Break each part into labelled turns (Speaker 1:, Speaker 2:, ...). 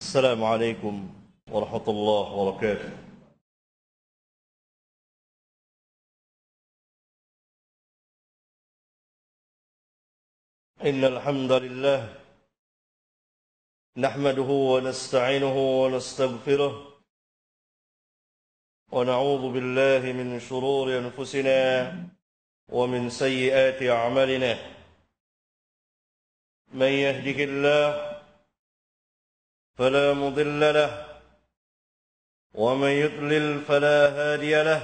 Speaker 1: السلام عليكم ورحمة الله وبركاته. إن الحمد لله نحمده ونستعينه ونستغفره ونعوذ بالله من شرور أنفسنا ومن سيئات أعمالنا. من يهده الله فلا مضل له ومن يضلل فلا هادي له،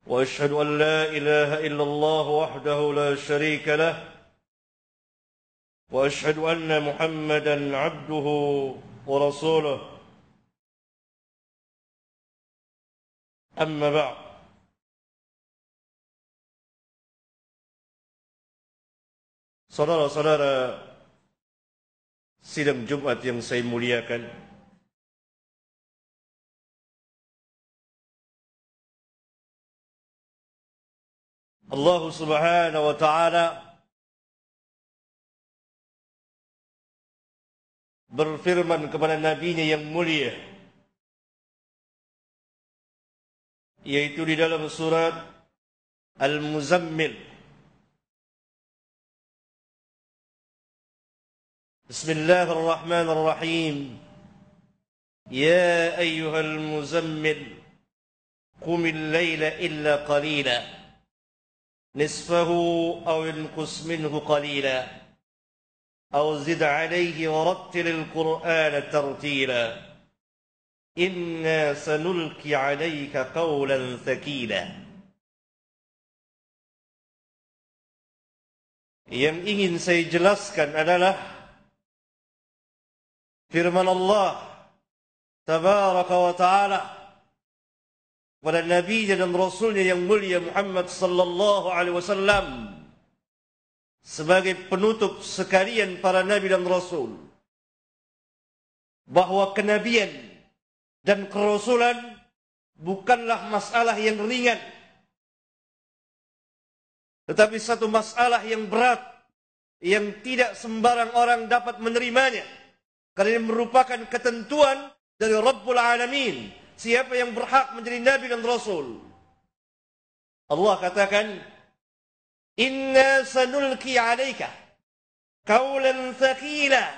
Speaker 1: وأشهد أن لا إله إلا الله وحده لا شريك له، وأشهد أن محمدًا عبده ورسوله. أما بعد، saudara-saudara sidang Jumat yang saya muliakan, Allah Subhanahu wa ta'ala berfirman kepada nabinya yang mulia, yaitu di dalam surat Al-Muzammil. Bismillahirrahmanirrahim. Ya ayyuhal muzammil qumil layla illa qalila nisfahu aw inqus minhu qalila aw zid alayhi warattilil qur'ana tartila inna sanulqi alayka qawlan thaqila. Yang ingin saya jelaskan adalah firman Allah tabaraka wa ta'ala kepada Nabi dan Rasulnya yang mulia Muhammad sallallahu alaihi wasallam sebagai penutup sekalian para Nabi dan Rasul, bahwa kenabian dan kerasulan bukanlah masalah yang ringan, tetapi satu masalah yang berat yang tidak sembarang orang dapat menerimanya, karena ini merupakan ketentuan dari Rabbul Alamin, siapa yang berhak menjadi Nabi dan Rasul. Allah katakan, inna sanulki alaika qawlan thaqila,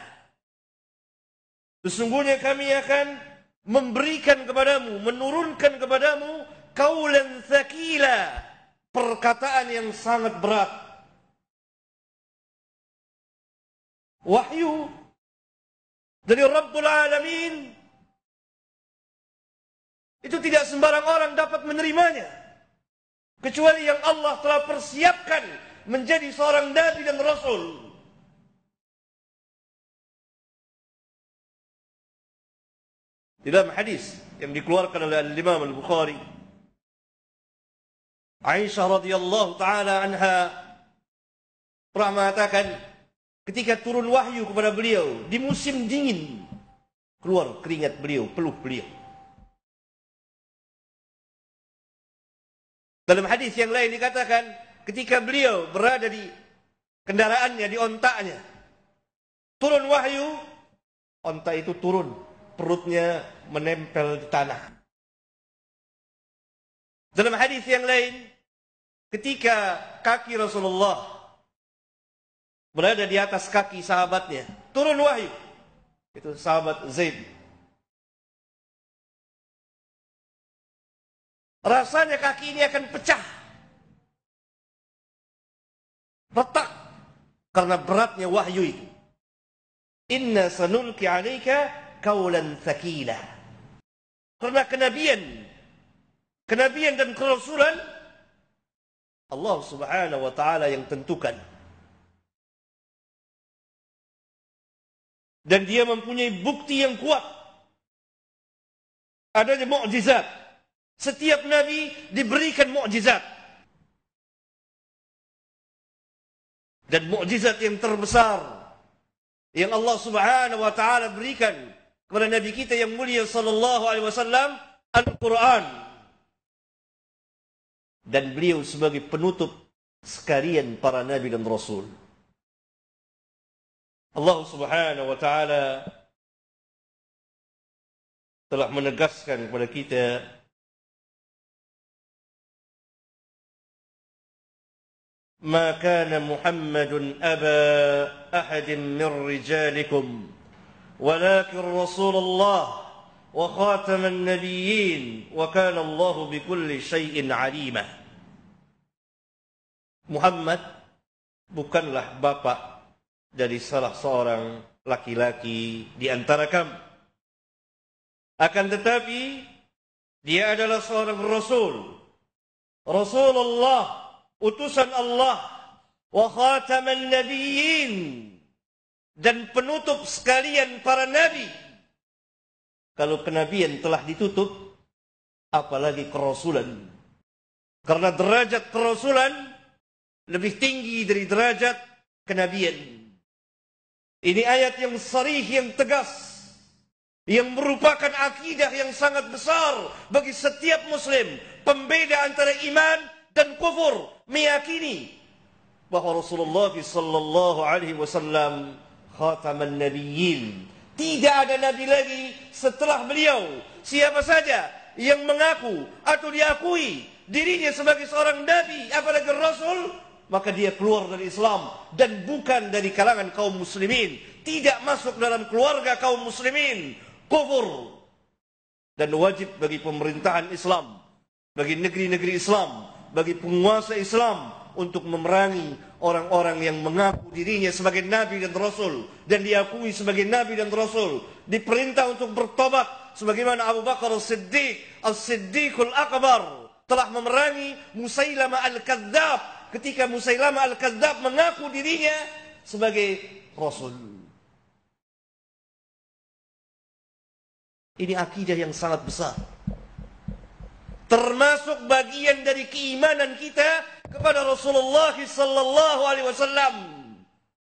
Speaker 1: sesungguhnya kami akan memberikan kepadamu, menurunkan kepadamu qawlan thaqila, perkataan yang sangat berat. Wahyu dari Rabbul Alamin itu tidak sembarang orang dapat menerimanya, kecuali yang Allah telah persiapkan menjadi seorang Nabi dan Rasul. Di dalam hadis yang dikeluarkan oleh Al-Imam Al-Bukhari, Aisyah radhiyallahu taala anha pernah mengatakan, ketika turun wahyu kepada beliau di musim dingin, keluar keringat beliau, peluh beliau. Dalam hadis yang lain dikatakan, ketika beliau berada di kendaraannya, di ontaknya, turun wahyu, onta itu turun, perutnya menempel di tanah. Dalam hadis yang lain, ketika kaki Rasulullah berada di atas kaki sahabatnya, turun wahyu, itu sahabat Zaid, rasanya kaki ini akan pecah, retak, karena beratnya wahyu itu. Inna sanulqi alaika qawlan thaqila, karena kenabian dan kerasulan Allah Subhanahu wa ta'ala yang tentukan, dan dia mempunyai bukti yang kuat adanya mukjizat. Setiap nabi diberikan mukjizat, dan mukjizat yang terbesar yang Allah Subhanahu wa ta'ala berikan kepada nabi kita yang mulia sallallahu alaihi wasallam, Al-Quran. Dan beliau sebagai penutup sekalian para nabi dan rasul. Allah Subhanahu wa ta'ala telah menegaskan kepada kita ma kana Muhammadun aba ahadin min rijalikum walakin Rasulullah wa khataman nabiyyin wa kana Allah bikulli syai'in 'alima. Muhammad bukanlah bapa dari salah seorang laki-laki di antara kamu. Akan tetapi dia adalah seorang rasul. Rasulullah, utusan Allah, wa khataman nabiyyin, dan penutup sekalian para nabi. Kalau kenabian telah ditutup, apalagi kerasulan. Karena derajat kerasulan lebih tinggi dari derajat kenabian. Ini ayat yang sarih, yang tegas, yang merupakan akidah yang sangat besar bagi setiap muslim, pembeda antara iman dan kufur, meyakini bahwa Rasulullah sallallahu alaihi wasallam khataman nabiyyin. Tidak ada nabi lagi setelah beliau. Siapa saja yang mengaku atau diakui dirinya sebagai seorang nabi, apalagi rasul, maka dia keluar dari Islam dan bukan dari kalangan kaum muslimin, tidak masuk dalam keluarga kaum muslimin, kufur. Dan wajib bagi pemerintahan Islam, bagi negeri-negeri Islam, bagi penguasa Islam untuk memerangi orang-orang yang mengaku dirinya sebagai nabi dan rasul dan diakui sebagai nabi dan rasul. Diperintah untuk bertobat sebagaimana Abu Bakar As-Siddiq, As-Siddiqul Akbar, telah memerangi Musailamah Al-Kadzdzab ketika Musailamah Al-Kadzdzab mengaku dirinya sebagai rasul. Ini akidah yang sangat besar, termasuk bagian dari keimanan kita kepada Rasulullah sallallahu alaihi wasallam.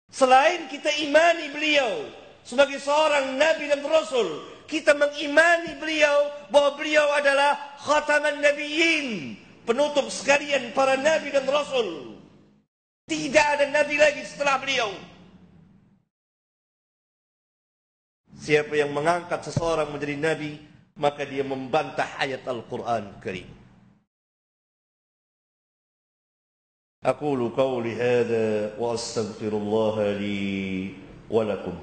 Speaker 1: Selain kita imani beliau sebagai seorang nabi dan rasul, kita mengimani beliau bahwa beliau adalah khataman nabiyyin, penutup sekalian para nabi dan rasul. Tidak ada nabi lagi setelah beliau. Siapa yang mengangkat seseorang menjadi nabi, maka dia membantah ayat Al-Quran Karim. Aqulu qawli hadha wa astaghfirullah li wa lakum.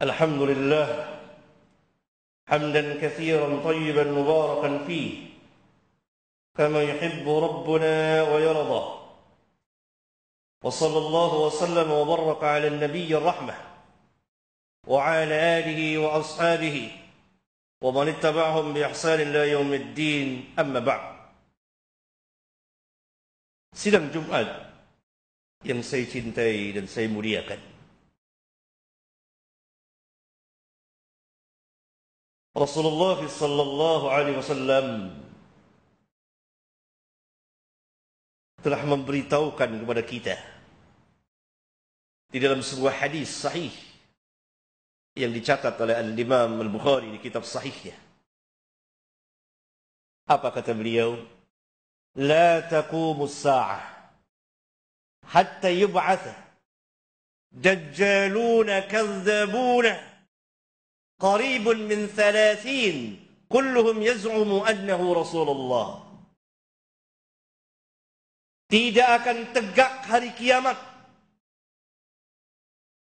Speaker 1: Alhamdulillah حمدا كثيرا طيبا مباركا فيه كما يحب ربنا ويرضى وصلى الله وسلم وبارك على النبي الرحمة وعلى آله وأصحابه ومن اتبعهم بإحسان إلى يوم الدين. أما بعد. Sidang Jumat yang saya cintai dan saya muliakan, Rasulullah sallallahu alaihi wasallam telah memberitahukan kepada kita di dalam sebuah hadis sahih yang dicatat oleh Al-Imam Al-Bukhari di kitab sahihnya. Apa kata beliau? La taqumus sa'ah hatta yub'atha dajjaluna kadzabuna qaribun min 30 kulluhum yaz'umu annahu Rasulullah. Tidak akan tegak hari kiamat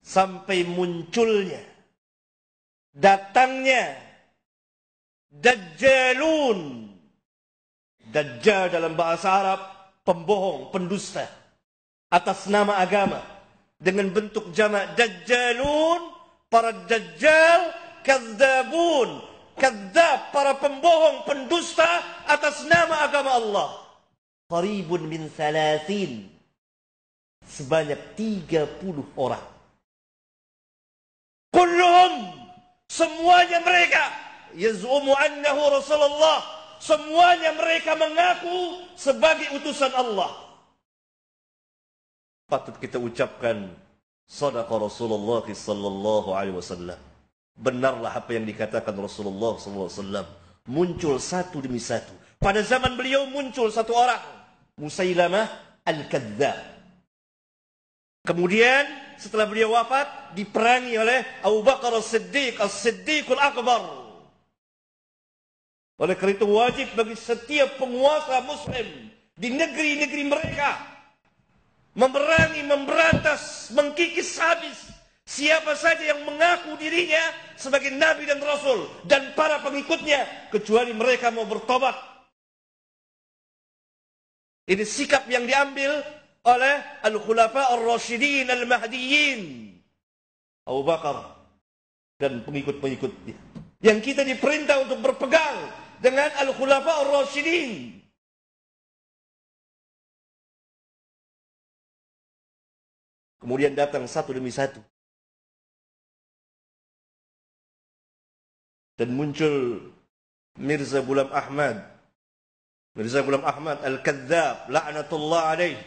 Speaker 1: sampai munculnya, datangnya Dajjalun. Dajjal dalam bahasa Arab pembohong, pendusta atas nama agama, dengan bentuk jamak Dajjalun, para Dajjal, Kadzabun, Kadzab, para pembohong, pendusta atas nama agama Allah. Qaribun min 30, sebanyak 30 orang. Kulluhum, semuanya mereka, yaz'umu annahu Rasulullah, semuanya mereka mengaku sebagai utusan Allah. Patut kita ucapkan, sadaqa Rasulullah sallallahu alaihi wasallam. Benarlah apa yang dikatakan Rasulullah sallallahu alaihi wasallam. muncul satu demi satu. Pada zaman beliau muncul satu orang, Musailamah Al-Kadzdzab. Kemudian setelah beliau wafat diperangi oleh Abu Bakar As-Siddiq, As-Siddiqul Akbar. Oleh karena itu wajib bagi setiap penguasa muslim di negeri-negeri mereka memerangi, memberantas, mengkikis habis siapa saja yang mengaku dirinya sebagai Nabi dan Rasul dan para pengikutnya, kecuali mereka mau bertobat. Ini sikap yang diambil oleh Al-Khulafa Ar-Rasyidin Al-Mahdiyyin, Abu Bakar dan pengikut-pengikutnya, yang kita diperintah untuk berpegang dengan Al-Khulafa Ar-Rasyidin. Kemudian datang satu demi satu. Dan muncul Mirza Ghulam Ahmad. Mirza Ghulam Ahmad Al-Kadzdzab, la'natullah alaih.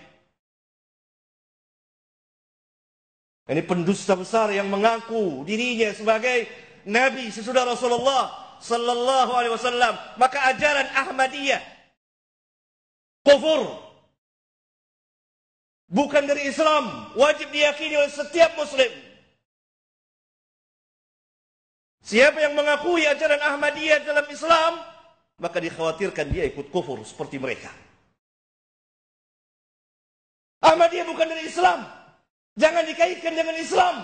Speaker 1: Ini pendusta besar yang mengaku dirinya sebagai Nabi sesudah Rasulullah sallallahu alaihi wasallam. Maka ajaran Ahmadiyah kufur, bukan dari Islam, wajib diyakini oleh setiap muslim. Siapa yang mengakui ajaran Ahmadiyah dalam Islam, maka dikhawatirkan dia ikut kufur seperti mereka. Ahmadiyah bukan dari Islam, jangan dikaitkan dengan Islam.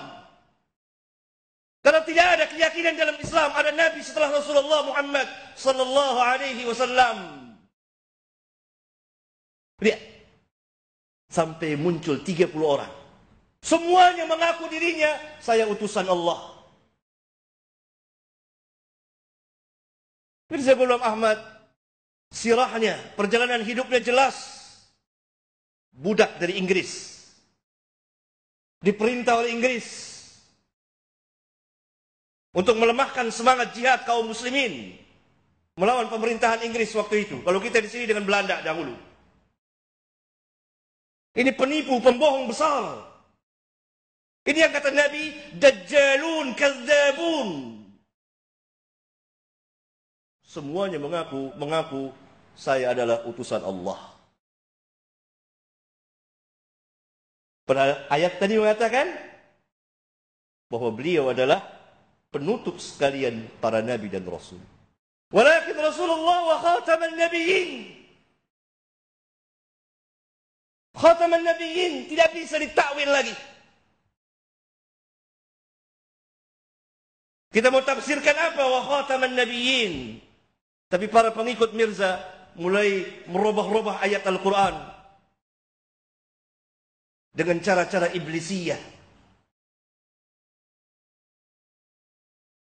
Speaker 1: Karena tidak ada keyakinan dalam Islam ada Nabi setelah Rasulullah Muhammad sallallahu alaihi wasallam. Lihat, sampai muncul 30 orang. Semuanya mengaku dirinya, saya utusan Allah. Mirza Ghulam Ahmad, sirahnya, perjalanan hidupnya jelas. Budak dari Inggris. Diperintah oleh Inggris untuk melemahkan semangat jihad kaum muslimin melawan pemerintahan Inggris waktu itu. Kalau kita di sini dengan Belanda dahulu. Ini penipu, pembohong besar. Ini yang kata Nabi, Dajjalun, Kadzdzabun. Semuanya mengaku saya adalah utusan Allah. Pada ayat tadi mengatakan bahwa beliau adalah penutup sekalian para nabi dan rasul. Walakin Rasulullah wa khataman nabiyyin. Khataman nabiyyin tidak bisa ditakwil lagi. Kita mau tafsirkan apa wa khataman nabiyyin? Tapi para pengikut Mirza mulai merubah-rubah ayat Al-Quran dengan cara-cara iblisiyah.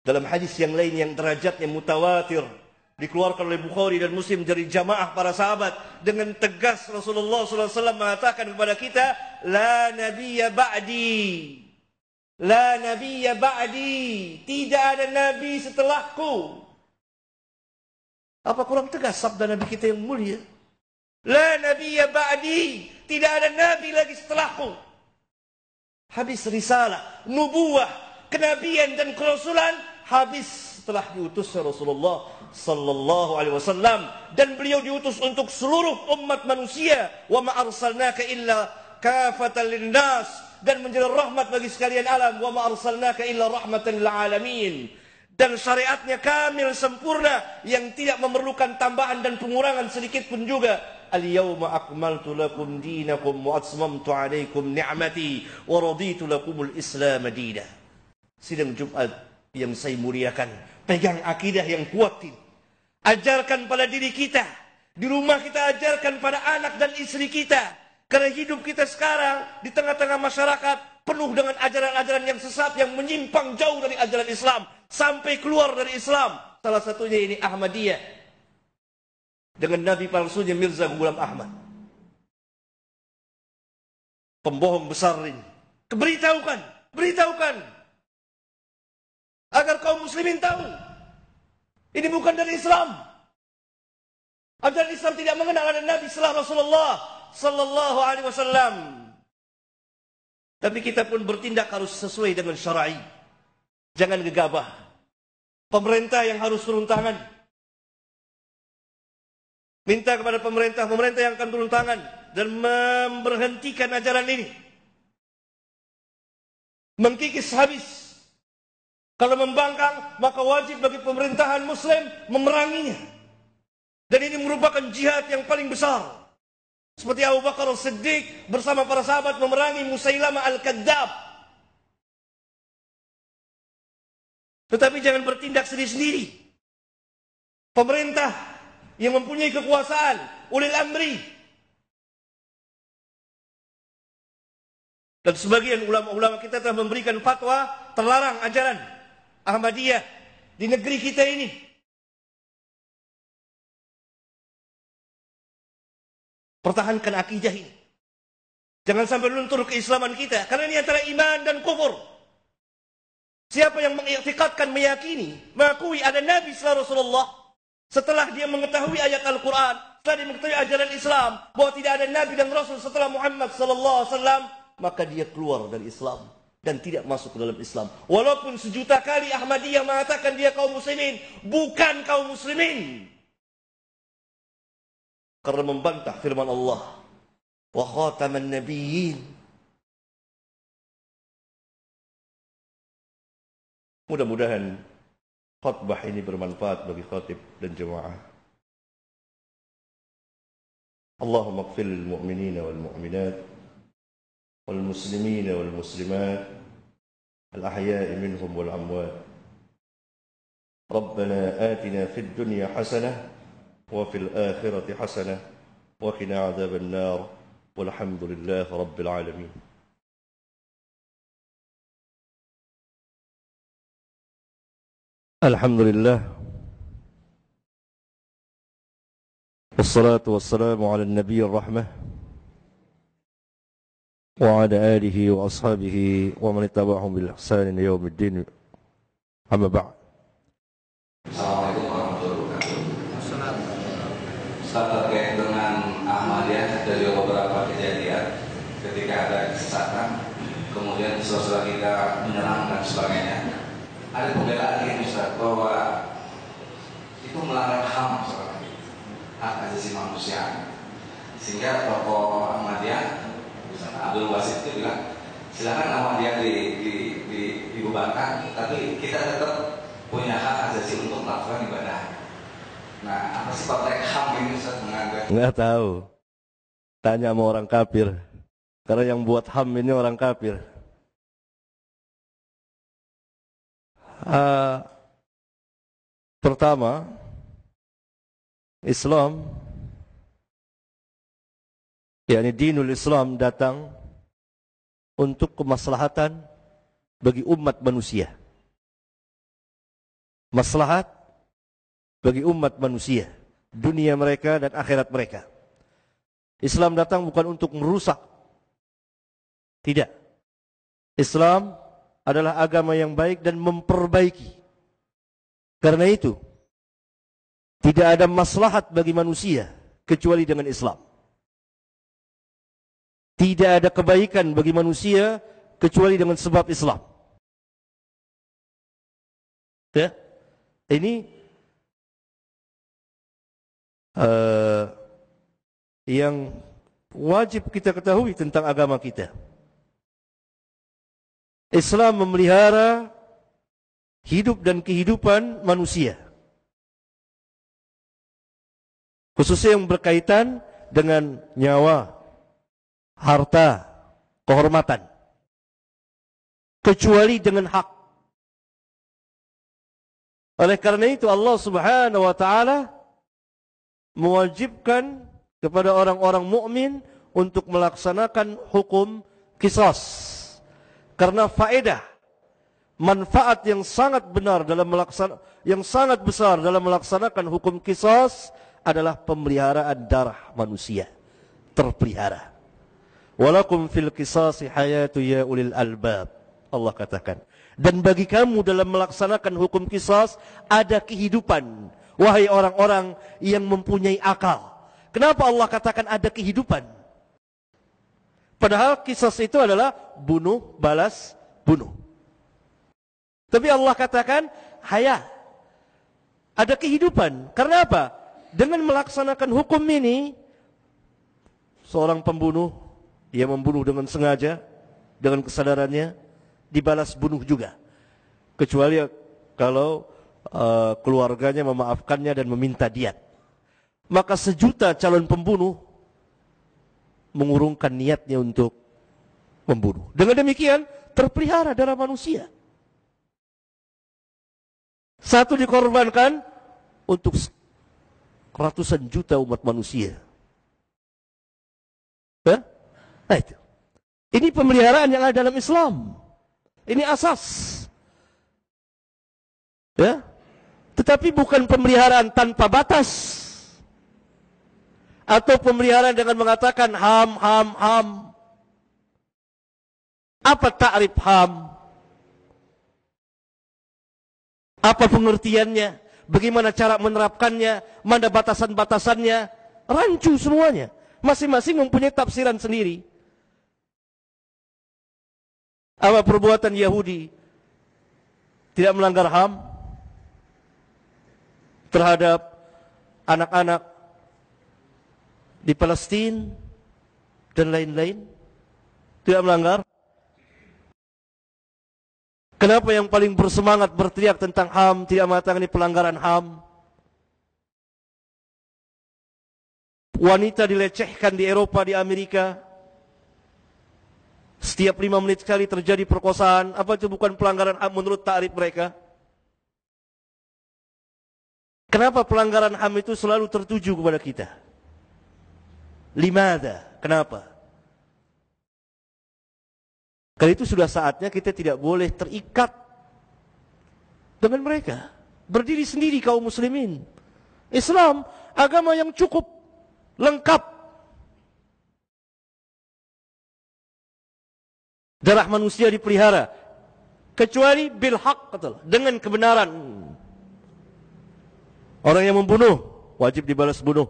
Speaker 1: Dalam hadis yang lain yang derajatnya mutawatir, dikeluarkan oleh Bukhari dan Muslim dari jamaah para sahabat, dengan tegas Rasulullah SAW mengatakan kepada kita, La nabiyya ba'di, La nabiyya ba'di, tidak ada nabi setelahku. Apa kurang tegas sabda Nabi kita yang mulia? La nabiyya ba'di, tidak ada nabi lagi setelahku. Habis risalah, nubuwah, kenabian dan kerasulan habis setelah diutusnya Rasulullah sallallahu alaihi wasallam, dan beliau diutus untuk seluruh umat manusia. Wa ma arsalnaka illa kafatan linnas, dan menjadi rahmat bagi sekalian alam. Wa ma arsalnaka illa rahmatan lil alamin. Dan syariatnya kamil sempurna yang tidak memerlukan tambahan dan pengurangan sedikit pun juga. Al-yawma akmaltu lakum dinakum wa atmamtu alaikum ni'mati wa raditu lakumul Islam madina. Sidang Jumat yang saya muliakan, pegang akidah yang kuat ini. Ajarkan pada diri kita, di rumah kita ajarkan pada anak dan istri kita. Karena hidup kita sekarang di tengah-tengah masyarakat penuh dengan ajaran-ajaran yang sesat, yang menyimpang jauh dari ajaran Islam, sampai keluar dari Islam. Salah satunya ini Ahmadiyah dengan nabi palsunya Mirza Ghulam Ahmad. Pembohong besar ini. Beritahukan agar kaum muslimin tahu ini bukan dari Islam. Ajaran Islam tidak mengenal ada nabi setelah Rasulullah sallallahu alaihi wasallam. Tapi kita pun bertindak harus sesuai dengan syar'i. Jangan gegabah. Pemerintah yang harus turun tangan. Minta kepada pemerintah yang akan turun tangan dan memberhentikan ajaran ini. Mengkikis habis. Kalau membangkang, maka wajib bagi pemerintahan Muslim memeranginya. Dan ini merupakan jihad yang paling besar. Seperti Abu Bakar As-Siddiq bersama para sahabat memerangi Musailamah Al-Kadzab. Tetapi jangan bertindak sendiri-sendiri. Pemerintah yang mempunyai kekuasaan, ulil amri. Dan sebagian ulama-ulama kita telah memberikan fatwa terlarang ajaran Ahmadiyah di negeri kita ini. Pertahankan akidah ini. Jangan sampai luntur keislaman kita, karena ini antara iman dan kufur. Siapa yang mengiktikadkan, meyakini, mengakui ada Nabi sallallahu alaihi wasallam, setelah dia mengetahui ayat Al-Quran, setelah dia mengetahui ajaran Islam, bahwa tidak ada Nabi dan Rasul setelah Muhammad sallallahu alaihi wasallam, maka dia keluar dari Islam dan tidak masuk ke dalam Islam. Walaupun sejuta kali Ahmadiyah mengatakan dia kaum muslimin, bukan kaum muslimin. Karena membantah firman Allah, wa khataman nabiyyin. Mudah-mudahan khutbah ini bermanfaat bagi khatib dan jemaah. Allahumma ighfir lil mu'minina wal mu'minat wal muslimina wal muslimat al ahya'i minhum wal amwat. Rabbana atina fid dunya hasanah wa fil akhirati hasanah wa qina adzaban nar. Walhamdulillahi rabbil alamin. Alhamdulillah. Wassalatu wassalamu ala nabiyir rahmah wa ala alihi wa ashabihi wa man ittaba'ahum bil ihsan ila yaumiddin. Amma ba'd.
Speaker 2: Assalamualaikum warahmatullahi wabarakatuh. Ustaz, terkait dengan Ahmadiyah, dari beberapa kejadian ketika ada kesesatan, kemudian saudara kita menyerang dan sebagainya, ada pembelaan ini Ustaz, bahwa itu melanggar HAM, hak asasi manusia. Sehingga tokoh Ahmadiyah, Abdul Wasid itu bilang, silakan Ahmadiyah dibubarkan, tapi kita tetap punya hak asasi untuk melakukan ibadah. Nah, apa sih konteks HAM ini Ustaz menganggap?
Speaker 1: Nggak tahu. Tanya sama orang kafir. Karena yang buat HAM ini orang kafir. Pertama, Islam, yakni dinul Islam, datang untuk kemaslahatan bagi umat manusia. Maslahat bagi umat manusia, dunia mereka dan akhirat mereka. Islam datang bukan untuk merusak. Tidak. Islam adalah agama yang baik dan memperbaiki. Karena itu, tidak ada maslahat bagi manusia kecuali dengan Islam. Tidak ada kebaikan bagi manusia kecuali dengan sebab Islam. Ya? Ini yang wajib kita ketahui tentang agama kita. Islam memelihara hidup dan kehidupan manusia, khususnya yang berkaitan dengan nyawa, harta, kehormatan, kecuali dengan hak. Oleh karena itu Allah Subhanahu wa taala mewajibkan kepada orang-orang mukmin untuk melaksanakan hukum qisas. Karena faedah, manfaat yang sangat benar dalam sangat besar dalam melaksanakan hukum qisas adalah pemeliharaan darah manusia terpelihara. Walakum fil qisasi hayatu ya ulil albab. Allah katakan, dan bagi kamu dalam melaksanakan hukum qisas ada kehidupan, wahai orang-orang yang mempunyai akal. Kenapa Allah katakan ada kehidupan? Padahal qisas itu adalah bunuh, balas, bunuh. Tapi Allah katakan haya, ada kehidupan. Karena apa? dengan melaksanakan hukum ini, seorang pembunuh, dia membunuh dengan sengaja, dengan kesadarannya, dibalas bunuh juga. Kecuali kalau keluarganya memaafkannya dan meminta diat. Maka 1 juta calon pembunuh mengurungkan niatnya untuk membunuh. Dengan demikian terpelihara darah manusia. 1 dikorbankan untuk ratusan juta umat manusia. Nah itu. Ini pemeliharaan yang ada dalam Islam. Ini asas. Ya. Tetapi bukan pemeliharaan tanpa batas. Atau pemeliharaan dengan mengatakan ham. Apa ta'rif ham? Apa pengertiannya? Bagaimana cara menerapkannya? Mana batasan-batasannya? Rancu semuanya. Masing-masing mempunyai tafsiran sendiri. Apa perbuatan Yahudi tidak melanggar ham terhadap anak-anak di Palestina dan lain-lain? Tidak melanggar. Kenapa yang paling bersemangat berteriak tentang HAM tidak mengatakan ini pelanggaran HAM? Wanita dilecehkan di Eropa, di Amerika. Setiap 5 menit sekali terjadi perkosaan. Apa itu bukan pelanggaran HAM menurut ta'rif mereka? Kenapa pelanggaran HAM itu selalu tertuju kepada kita? Limada? Kenapa? Karena itu sudah saatnya kita tidak boleh terikat dengan mereka. Berdiri sendiri kaum muslimin. Islam agama yang cukup lengkap. Darah manusia dipelihara kecuali bil haq, dengan kebenaran. Orang yang membunuh wajib dibalas bunuh.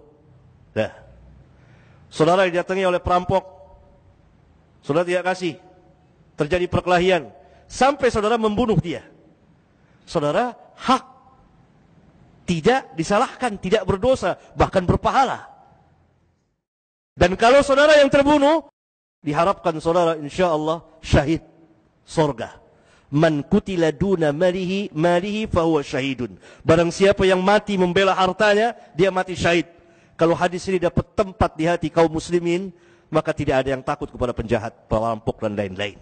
Speaker 1: Dah. Saudara didatangi oleh perampok, saudara tidak kasih, terjadi perkelahian, sampai saudara membunuh dia. Saudara hak, tidak disalahkan, tidak berdosa, bahkan berpahala. Dan kalau saudara yang terbunuh, diharapkan saudara insya Allah syahid surga. Man kutila duna malihi fahuwa syahidun. Barang siapa yang mati membela hartanya, dia mati syahid. Kalau hadis ini dapat tempat di hati kaum muslimin, maka tidak ada yang takut kepada penjahat, perampok dan lain-lain.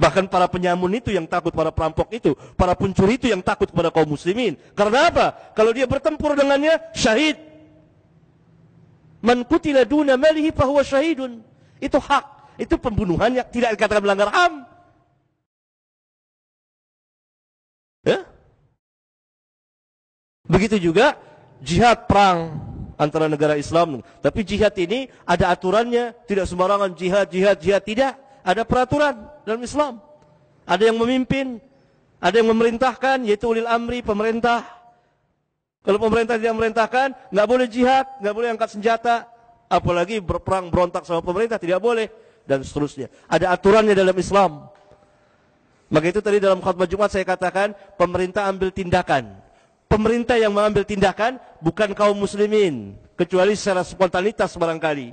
Speaker 1: Bahkan para penyamun itu yang takut pada perampok itu, para pencuri itu yang takut kepada kaum muslimin. Karena apa? Kalau dia bertempur dengannya, syahid. Man qutila duna malihi fahuwa syahidun. Itu hak, itu pembunuhan yang tidak dikatakan melanggar HAM. Ya? Begitu juga jihad perang antara negara Islam. Tapi jihad ini ada aturannya, tidak sembarangan jihad tidak. Ada peraturan dalam Islam. Ada yang memimpin, ada yang memerintahkan, yaitu ulil amri, pemerintah. Kalau pemerintah tidak memerintahkan, nggak boleh jihad, nggak boleh angkat senjata, apalagi berperang berontak sama pemerintah, tidak boleh, dan seterusnya. Ada aturannya dalam Islam. Maka itu tadi dalam khutbah Jumat saya katakan, pemerintah ambil tindakan. Pemerintah yang mengambil tindakan bukan kaum muslimin, kecuali secara spontanitas barangkali.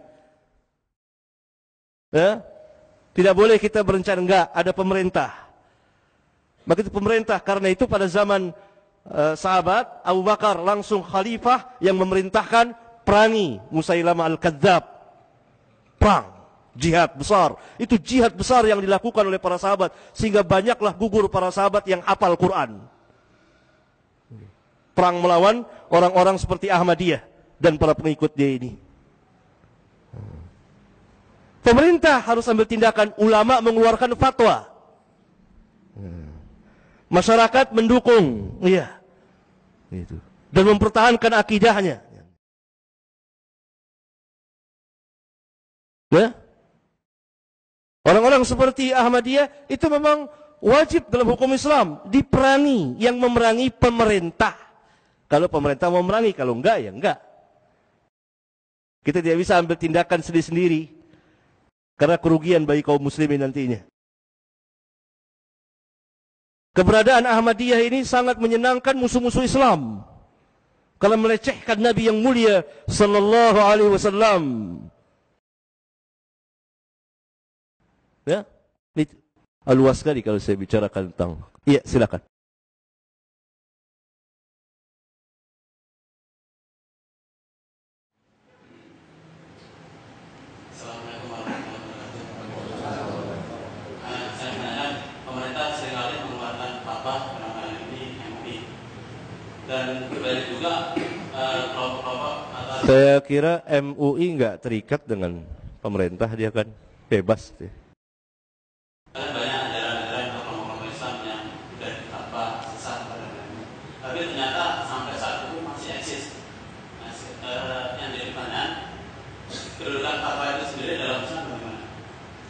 Speaker 1: Ya? Tidak boleh kita berencana, enggak, ada pemerintah. Maka itu pemerintah, karena itu pada zaman sahabat Abu Bakar langsung khalifah yang memerintahkan perangi Musailamah al-Kadzab. Perang, jihad besar. Itu jihad besar yang dilakukan oleh para sahabat, sehingga banyaklah gugur para sahabat yang hafal Quran. Perang melawan orang-orang seperti Ahmadiyah dan para pengikut dia ini. Pemerintah harus ambil tindakan, ulama mengeluarkan fatwa. Masyarakat mendukung, iya. Itu. Dan mempertahankan akidahnya. Ya? Orang-orang seperti Ahmadiyah itu memang wajib dalam hukum Islam diperangi, yang memerangi pemerintah. Kalau pemerintah mau memerangi, kalau enggak ya enggak. Kita tidak bisa ambil tindakan sendiri-sendiri. Karena kerugian bagi kaum muslimin nantinya. Keberadaan Ahmadiyah ini sangat menyenangkan musuh-musuh Islam. Kalau melecehkan Nabi yang mulia sallallahu alaihi wasallam. Ya, ini luas sekali kalau saya bicarakan tentang. Iya, silakan.
Speaker 3: Assalamualaikum warahmatullahi wabarakatuh. Saya menanyakan, pemerintah seringkali mengeluarkan fatwa dalam hal ini MUI, dan berbalik juga kelompok-kelompok atas.
Speaker 1: Saya kira MUI nggak terikat dengan pemerintah, dia kan bebas.
Speaker 3: Banyak ajaran-ajaran atau kelompok-kelompok Islam yang sudah difatwa sesat pada mereka. Tapi ternyata sampai saat itu masih eksis. Yang jadi pertanyaan, kedudukan fatwa itu sendiri dalam Islam bagaimana?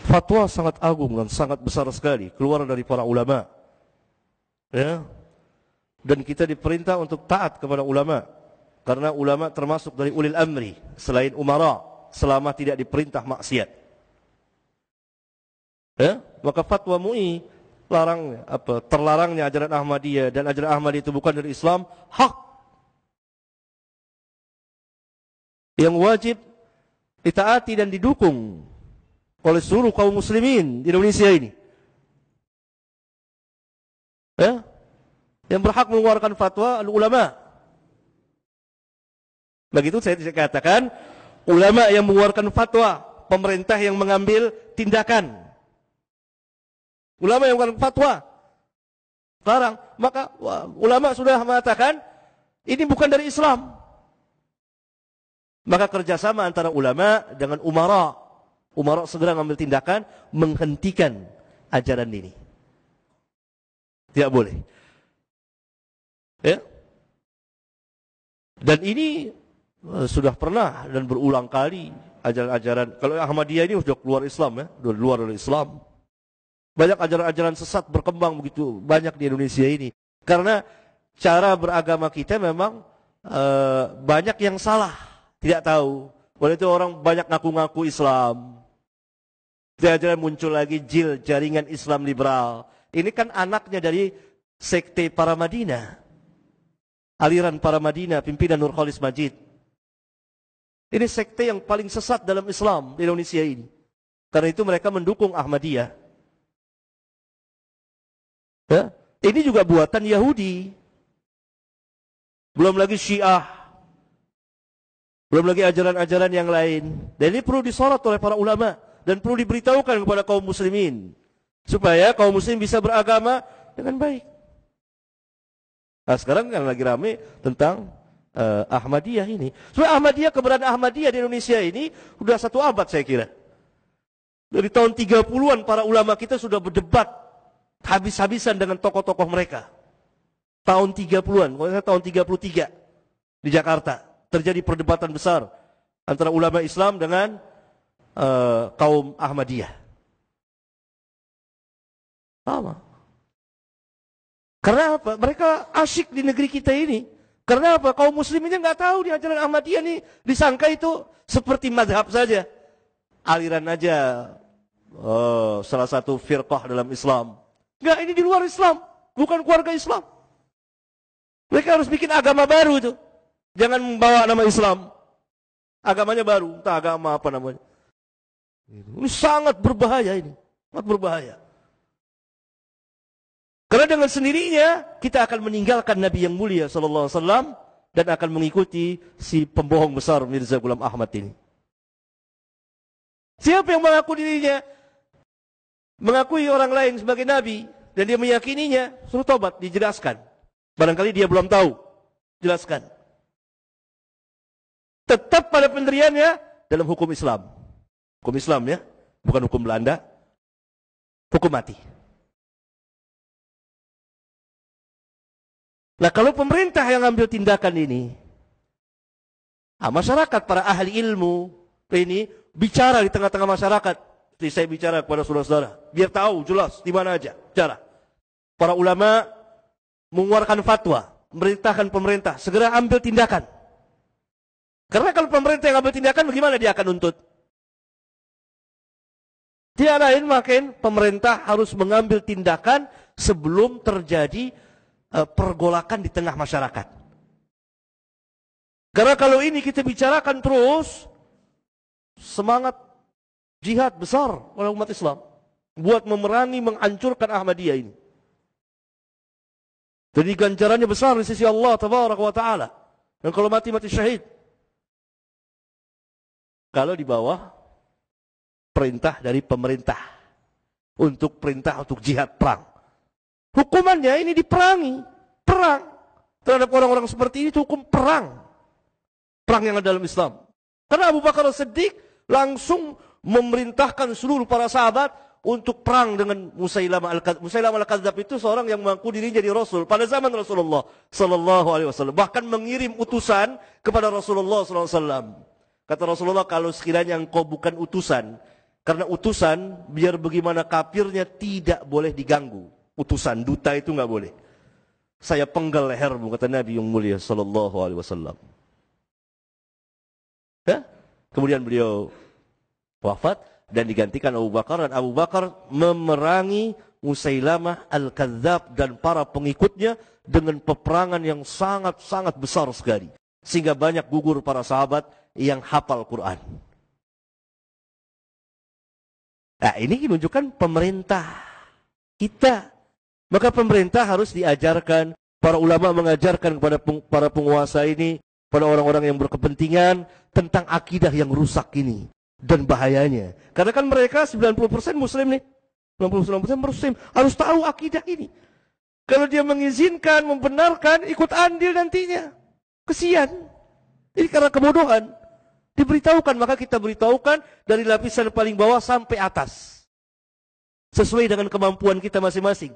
Speaker 1: Fatwa sangat agung dan sangat besar sekali keluar dari para ulama. Ya. Dan kita diperintah untuk taat kepada ulama. Karena ulama termasuk dari ulil amri selain umara selama tidak diperintah maksiat. Ya, maka fatwa MUI terlarangnya ajaran Ahmadiyah dan ajaran Ahmadiyah itu bukan dari Islam, hak yang wajib ditaati dan didukung oleh seluruh kaum muslimin di Indonesia ini. Ya, yang berhak mengeluarkan fatwa ulama. Begitu saya katakan, ulama yang mengeluarkan fatwa, pemerintah yang mengambil tindakan. Ulama yang mengeluarkan fatwa larang, maka ulama sudah mengatakan ini bukan dari Islam. Maka kerjasama antara ulama dengan umara segera mengambil tindakan menghentikan ajaran ini. Tidak boleh. Ya. Dan ini sudah pernah dan berulang kali ajaran-ajaran. Kalau Ahmadiyah ini sudah keluar Islam, ya, sudah keluar dari Islam. Banyak ajaran-ajaran sesat berkembang begitu banyak di Indonesia ini. Karena cara beragama kita memang banyak yang salah, tidak tahu. Oleh itu orang banyak ngaku-ngaku Islam. Ajaran muncul lagi jaringan Islam liberal. Ini kan anaknya dari sekte Paramadina. Aliran Paramadina, pimpinan Nurkholis Majid. Ini sekte yang paling sesat dalam Islam di Indonesia ini. Karena itu mereka mendukung Ahmadiyah. Ya, ini juga buatan Yahudi. Belum lagi Syiah. Belum lagi ajaran-ajaran yang lain. Dan ini perlu disorot oleh para ulama. Dan perlu diberitahukan kepada kaum muslimin. Supaya kaum muslim bisa beragama dengan baik. Nah sekarang kan lagi rame tentang Ahmadiyah ini. Soalnya Ahmadiyah, keberadaan Ahmadiyah di Indonesia ini sudah 1 abad saya kira. Dari tahun 30-an para ulama kita sudah berdebat habis-habisan dengan tokoh-tokoh mereka. Tahun 30-an, tahun 33 di Jakarta terjadi perdebatan besar antara ulama Islam dengan kaum Ahmadiyah. Sama. Karena apa? Mereka asyik di negeri kita ini. Karena apa? Kaum musliminnya nggak tahu di ajaran Ahmadiyah nih, disangka itu seperti madhab saja, aliran aja, salah satu firqah dalam Islam. Nggak, ini di luar Islam, bukan keluarga Islam. Mereka harus bikin agama baru itu, jangan membawa nama Islam. Agamanya baru, entah agama apa namanya. Ini sangat berbahaya ini, sangat berbahaya. Karena dengan sendirinya kita akan meninggalkan Nabi yang mulia sallallahu alaihi wasallam dan akan mengikuti si pembohong besar Mirza Ghulam Ahmad ini. Siapa yang mengaku dirinya mengakui orang lain sebagai nabi dan dia meyakininya, suruh tobat, dijelaskan. Barangkali dia belum tahu, jelaskan. Tetap pada pendiriannya dalam hukum Islam. Hukum Islam ya, bukan hukum Belanda. Hukum mati. Nah kalau pemerintah yang ambil tindakan ini, masyarakat, para ahli ilmu ini bicara di tengah-tengah masyarakat. Seperti saya bicara kepada saudara-saudara, biar tahu jelas di mana aja cara. Para ulama mengeluarkan fatwa, memerintahkan pemerintah segera ambil tindakan. Karena kalau pemerintah yang ambil tindakan, bagaimana dia akan nuntut? Tidak lain makin pemerintah harus mengambil tindakan sebelum terjadi pergolakan di tengah masyarakat. Karena kalau ini kita bicarakan terus, semangat jihad besar oleh umat Islam buat memerangi, menghancurkan Ahmadiyah ini. Jadi ganjarannya besar di sisi Allah Tabaraka wa Ta'ala. Dan kalau mati syahid. Kalau di bawah perintah dari pemerintah. Untuk perintah untuk jihad perang. Hukumannya ini diperangi. Perang. Terhadap orang-orang seperti ini itu hukum perang. Perang yang ada dalam Islam. Karena Abu Bakar As-Siddiq langsung memerintahkan seluruh para sahabat untuk perang dengan Musailamah Al-Kadzdzab. Musailamah Al-Kadzdzab itu seorang yang mengaku dirinya jadi Rasul pada zaman Rasulullah sallallahu alaihi wasallam. Bahkan mengirim utusan kepada Rasulullah sallallahu alaihi wasallam. Kata Rasulullah, kalau sekiranya engkau bukan utusan, karena utusan biar bagaimana kafirnya tidak boleh diganggu. Utusan, duta itu enggak boleh. Saya penggal lehermu, kata Nabi yang mulia sallallahu alaihi wasallam. Ya? Kemudian beliau wafat dan digantikan Abu Bakar, dan Abu Bakar memerangi Musailamah Al-Kadzdzab dan para pengikutnya dengan peperangan yang sangat-sangat besar sekali. Sehingga banyak gugur para sahabat yang hafal Quran. Nah, ini menunjukkan pemerintah kita. Maka pemerintah harus diajarkan, para ulama mengajarkan kepada para penguasa ini, pada orang-orang yang berkepentingan tentang akidah yang rusak ini dan bahayanya. Karena kan mereka 90% muslim nih. 99% muslim. Harus tahu akidah ini. Kalau dia mengizinkan, membenarkan, ikut andil nantinya. Kesian. Ini karena kebodohan. Diberitahukan, maka kita beritahukan dari lapisan paling bawah sampai atas. Sesuai dengan kemampuan kita masing-masing.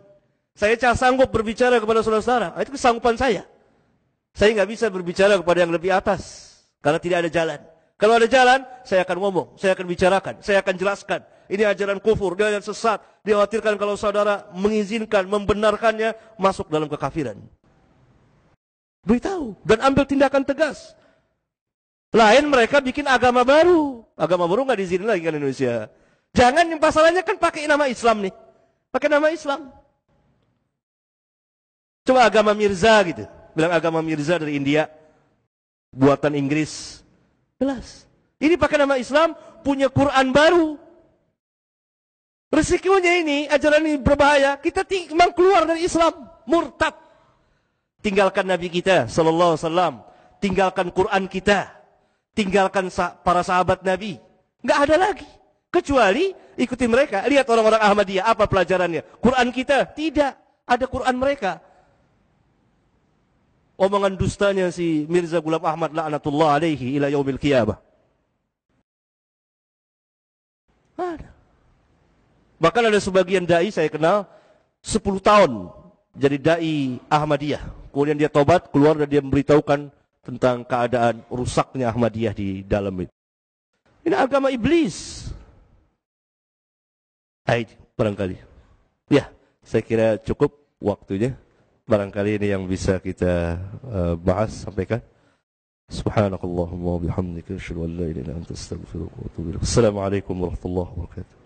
Speaker 1: Saya sanggup berbicara kepada saudara-saudara. Itu kesanggupan saya. Saya nggak bisa berbicara kepada yang lebih atas. Karena tidak ada jalan. Kalau ada jalan, saya akan ngomong. Saya akan bicarakan. Saya akan jelaskan. Ini ajaran kufur. Dia ajaran sesat. Dikhawatirkan kalau saudara mengizinkan, membenarkannya, masuk dalam kekafiran. Beritahu. Dan ambil tindakan tegas. Lain mereka bikin agama baru. Agama baru nggak diizinin lagi kan Indonesia. Jangan, yang pasalnya kan pakai nama Islam nih. Pakai nama Islam. Coba agama Mirza gitu. Bilang agama Mirza dari India. Buatan Inggris. Jelas. Ini pakai nama Islam, punya Quran baru. Resikonya ini, ajaran ini berbahaya. Kita memang keluar dari Islam. Murtad. Tinggalkan Nabi kita sallallahu alaihi wasallam. Tinggalkan Quran kita. Tinggalkan para sahabat Nabi. Nggak ada lagi. Kecuali ikuti mereka. Lihat orang-orang Ahmadiyah, apa pelajarannya? Quran kita? Tidak. Ada Quran mereka. Omongan dustanya si Mirza Ghulam Ahmad la'natullah alaihi ila yaumil qiyamah. Ada. Bahkan ada sebagian dai saya kenal 10 tahun jadi dai Ahmadiyah. Kemudian dia tobat, keluar dan dia memberitahukan tentang keadaan rusaknya Ahmadiyah di dalam itu. Ini agama iblis. Hai, barangkali. Ya, saya kira cukup waktunya. Barangkali ini yang bisa kita bahas, sampaikan. Subhanakallahumma wa bihamdika asyhadu an la ilaha illa anta astaghfiruka wa atubu ilaik. Assalamualaikum warahmatullahi wabarakatuh.